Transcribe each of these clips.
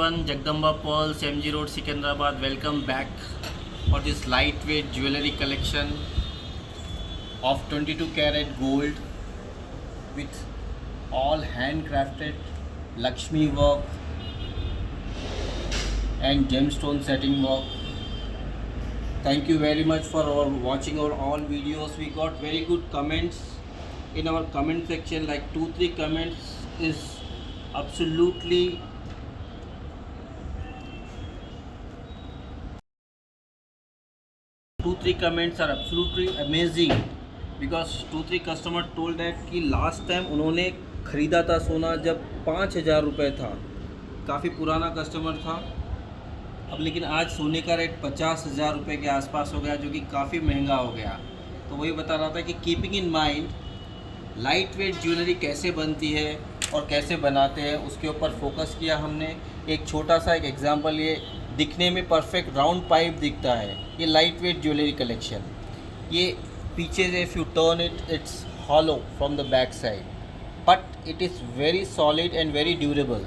everyone, Jagdamba Pearls, MG Road, Secunderabad. Welcome back for this lightweight jewelry collection of 22 karat gold with all handcrafted Lakshmi work and gemstone setting work. Thank you very much for watching our all videos. We got very good comments in our comment section, like 2-3 comments is absolutely 2-3 comments are absolutely amazing because 2-3 customer told that कि last time उन्होंने ख़रीदा था सोना जब 5,000 रुपये था. काफ़ी पुराना कस्टमर था अब, लेकिन आज सोने का रेट 50,000 रुपये के आसपास हो गया, जो कि काफ़ी महंगा हो गया. तो वही बता रहा था कि keeping in mind light weight jewellery कैसे बनती है और कैसे बनाते हैं, उसके ऊपर फोकस किया हमने. एक छोटा सा एक एग्जांपल, ये दिखने में परफेक्ट राउंड पाइप दिखता है, ये लाइट वेट ज्वेलरी कलेक्शन. ये पीछे से if U turn it, it's hollow from the back side, but it is very solid and very durable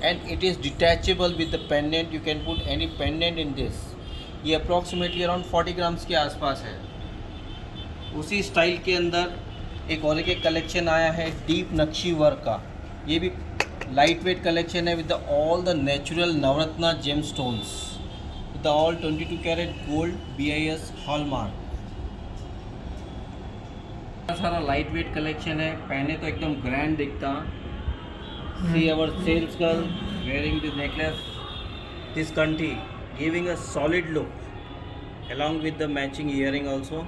and it is detachable with the pendant. You can put any pendant in this. ये approximately around 40 grams के आसपास है. उसी style के अंदर एक और एक कलेक्शन आया है डीप नक्शी वर्क का. ये भी लाइट वेट कलेक्शन है with all the natural Navratna gem stones with all 22 carat gold BIS hallmark. सारा लाइट वेट कलेक्शन है, पहने तो एकदम ग्रैंड दिखता. See our sales girl wearing this necklace, this kanthi giving a solid look along with the matching earring also.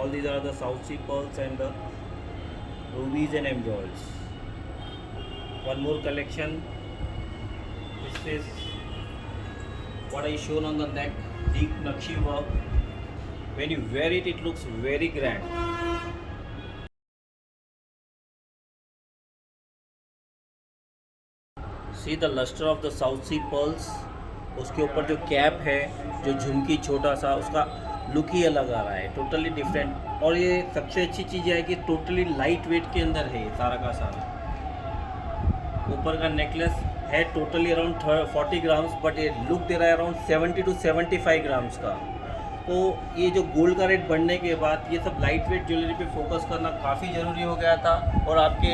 All these are the South Sea pearls and the rubies and emeralds. One more collection. This is what I shown on the neck, deep Nakshi work. When you wear it, it looks very grand. See the luster of the South Sea pearls. उसके ऊपर जो cap है, जो झुमकी छोटा सा, उसका look ही अलग आ रहा है, टोटली डिफरेंट. और ये सबसे अच्छी चीज़ है कि टोटली लाइट वेट के अंदर है सारा का सारा. ऊपर का नेकलेस है टोटली अराउंड 40 ग्राम्स, बट ये लुक दे रहा है अराउंड 70 to 75 ग्राम्स का. तो ये जो गोल्ड का रेट बढ़ने के बाद ये सब लाइट वेट ज्वेलरी पे फोकस करना काफ़ी ज़रूरी हो गया था. और आपके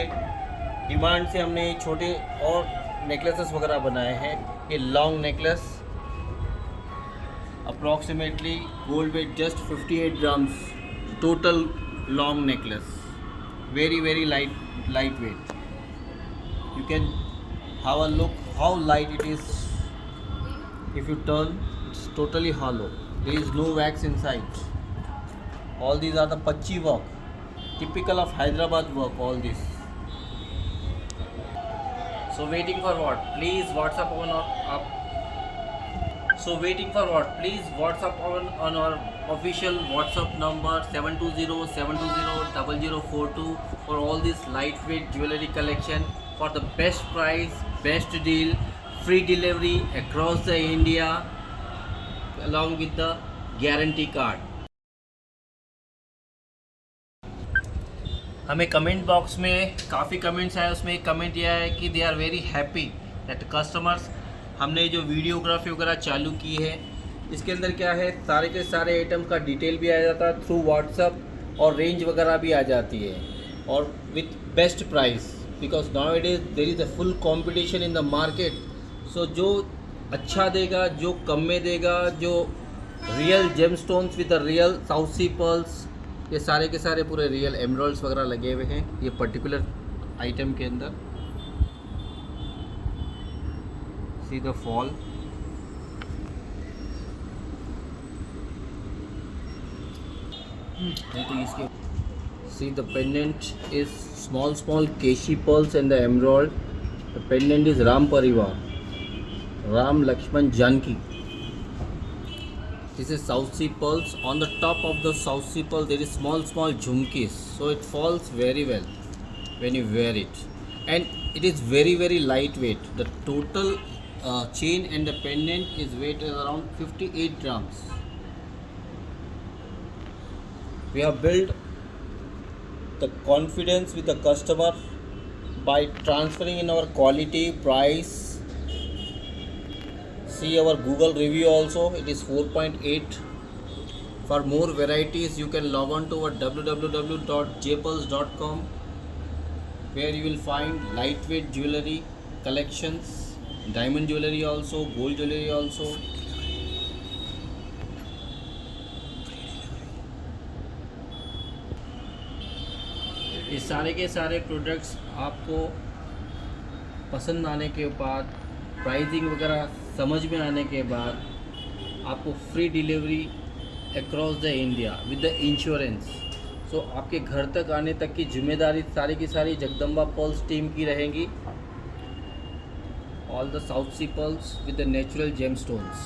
डिमांड से हमने छोटे और नेकलेसेस वगैरह बनाए हैं. ये long necklace approximately gold weight just 58 grams, total long necklace, very lightweight. You can have a look how light it is. If you turn, it's totally hollow, there is no wax inside. All these are the pachi work, typical of Hyderabad work, all this. So waiting for what? Please WhatsApp on up. So waiting for what? Please WhatsApp on our official WhatsApp number 720-720-0042 for all this lightweight jewelry collection for the best price, best deal, free delivery across the India along with the guarantee card. हमें comment box में काफ़ी comments आए. उसमें एक comment यह है कि they are very happy that customers, हमने जो वीडियोग्राफी वगैरह चालू की है, इसके अंदर क्या है, सारे के सारे आइटम का डिटेल भी आ जाता है थ्रू व्हाट्सअप और रेंज वगैरह भी आ जाती है और with best price. Because now it is there is a full competition in the market. So जो अच्छा देगा, जो कम में देगा, जो real gem stones with the real South C pearls, ये सारे के सारे पूरे रियल एमरल्ड्स वगैरह लगे हुए हैं ये पर्टिकुलर आइटम के अंदर. See the fall. See the pendant is small keshi pearls and the emerald. The pendant is Ram Parivar, Ram Lakshman Janki. This is South Sea pearls. On the top of the South Sea pearl there is small jhumkis, so it falls very well when you wear it, and it is very lightweight. The total chain and the pendant is weight around 58 grams. We have built the confidence with the customer by transferring in our quality, price. See our Google review also, it is 4.8. For more varieties, you can log on to our www.jpulse.com, where you will find lightweight jewelry collections, diamond jewelry also, gold jewelry also. ये सारे के सारे products आपको पसंद आने के बाद, pricing वगैरह समझ में आने के बाद, आपको free delivery across the India with the insurance. So आपके घर तक आने तक की जिम्मेदारी सारी की सारी जगदम्बा पर्ल्स टीम की रहेंगी। All the south C pearls with the natural gemstones.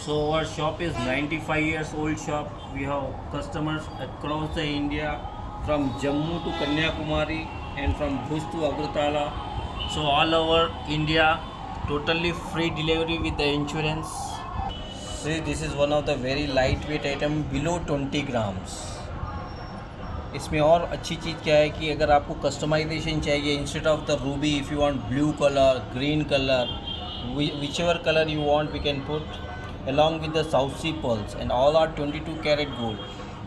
So our shop is 95 years old shop. We have customers across the India, from Jammu to Kanyakumari and from Bhuj to Agartala. So all over India, totally free delivery with the insurance. See, this is one of the very lightweight item below 20 grams. इसमें और अच्छी चीज़ क्या है कि अगर आपको customization चाहिए, instead of the Ruby, if you want blue colour, green colour, whichever color you want, we can put along with the South Sea pearls, and all are 22 karat gold.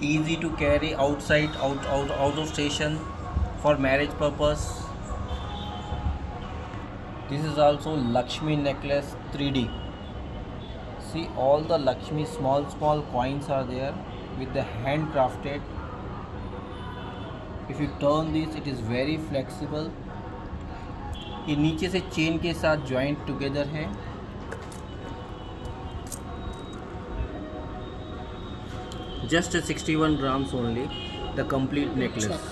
Easy to carry outside, out of station for marriage purpose. This is also Lakshmi necklace 3D. See, all the Lakshmi small coins are there with the handcrafted. If you turn this, it is very flexible. ये नीचे से chain के साथ joint together है। Just 61 grams only, the complete necklace.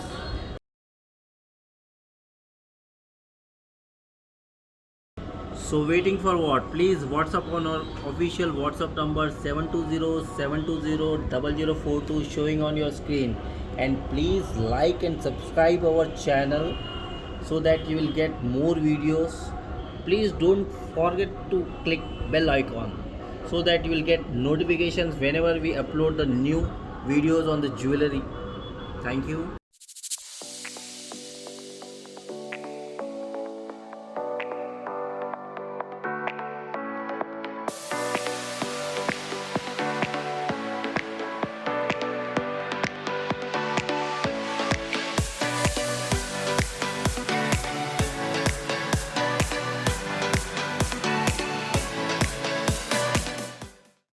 So waiting for what? Please WhatsApp on our official WhatsApp number 720-720-0042 showing on your screen, and please like and subscribe our channel so that you will get more videos. Please don't forget to click bell icon so that you will get notifications whenever we upload the new videos on the jewelry. Thank you.